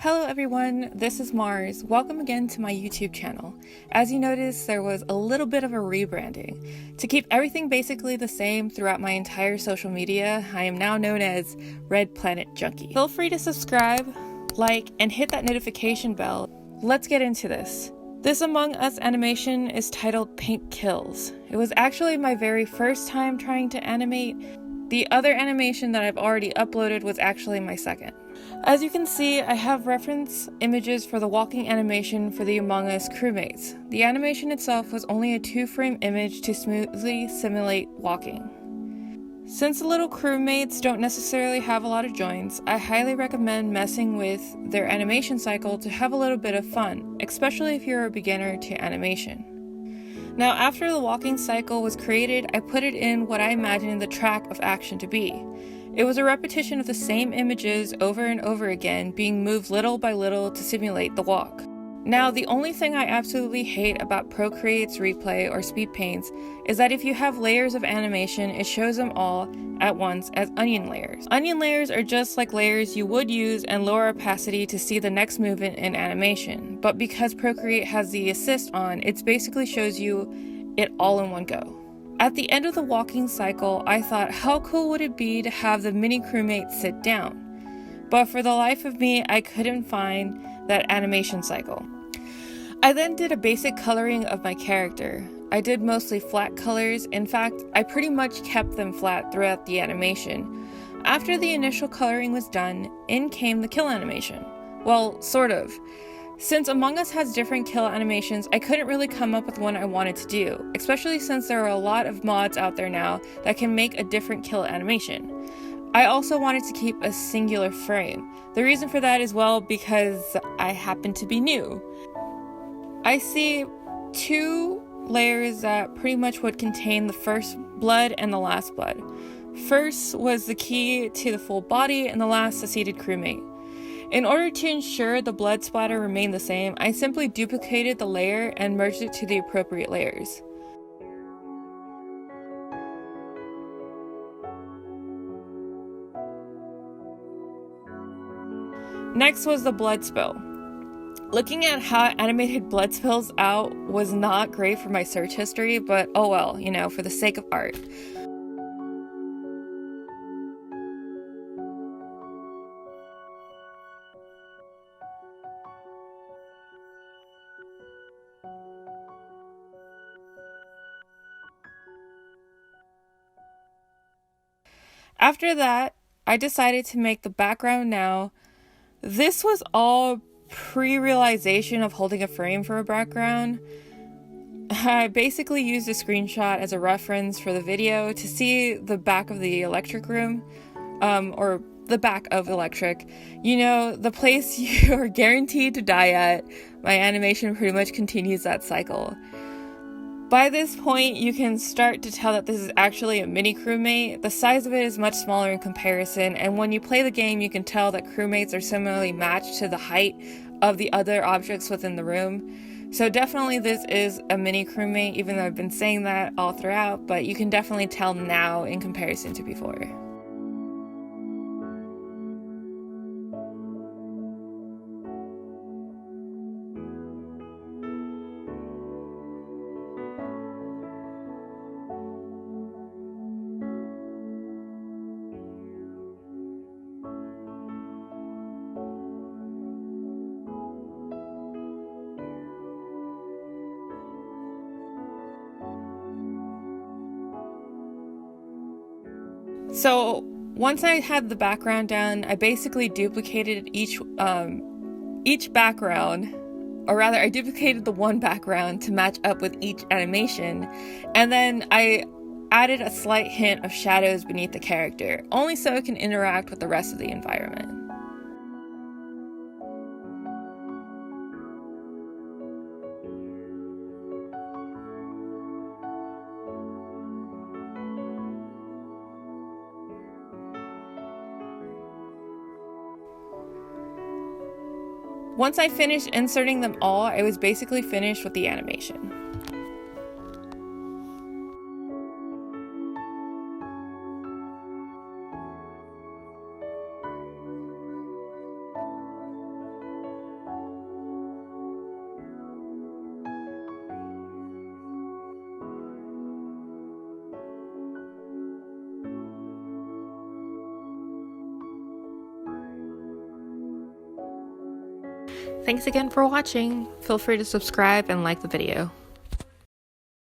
Hello everyone, this is Mars. Welcome again to my YouTube channel. As you noticed, there was a little bit of a rebranding. To keep everything basically the same throughout my entire social media, I am now known as Red Planet Junkie. Feel free to subscribe, like, and hit that notification bell. Let's get into this. This Among Us animation is titled Paint Kills. It was actually my very first time trying to animate. The other animation that I've already uploaded was actually my second. As you can see, I have reference images for the walking animation for the Among Us crewmates. The animation itself was only a 2-frame image to smoothly simulate walking. Since the little crewmates don't necessarily have a lot of joints, I highly recommend messing with their animation cycle to have a little bit of fun, especially if you're a beginner to animation. Now, after the walking cycle was created, I put it in what I imagined the track of action to be. It was a repetition of the same images over and over again, being moved little by little to simulate the walk. Now, the only thing I absolutely hate about Procreate's replay or speed paints is that if you have layers of animation, it shows them all at once as onion layers. Onion layers are just like layers you would use and lower opacity to see the next movement in animation, but because Procreate has the assist on, it basically shows you it all in one go. At the end of the walking cycle, I thought, how cool would it be to have the mini crewmate sit down? But for the life of me, I couldn't find that animation cycle. I then did a basic coloring of my character. I did mostly flat colors. In fact, I pretty much kept them flat throughout the animation. After the initial coloring was done, in came the kill animation. Well, sort of. Since Among Us has different kill animations, I couldn't really come up with one I wanted to do, especially since there are a lot of mods out there now that can make a different kill animation. I also wanted to keep a singular frame. The reason for that is, well, because I happen to be new. I see 2 layers that pretty much would contain the first blood and the last blood. First was the key to the full body, and the last the seated crewmate. In order to ensure the blood splatter remained the same, I simply duplicated the layer and merged it to the appropriate layers. Next was the blood spill. Looking at how animated blood spills out was not great for my search history, but oh well, for the sake of art. After that, I decided to make the background now. This was all pre-realization of holding a frame for a background. I basically used a screenshot as a reference for the video to see the back of the electric room, or the back of electric. The place you're guaranteed to die at. My animation pretty much continues that cycle. By this point, you can start to tell that this is actually a mini crewmate. The size of it is much smaller in comparison, and when you play the game, you can tell that crewmates are similarly matched to the height of the other objects within the room. So definitely this is a mini crewmate, even though I've been saying that all throughout, but you can definitely tell now in comparison to before. So once I had the background done, I basically duplicated each background, or rather I duplicated the one background to match up with each animation, and then I added a slight hint of shadows beneath the character, only so it can interact with the rest of the environment. Once I finished inserting them all, I was basically finished with the animation. Thanks again for watching. Feel free to subscribe and like the video.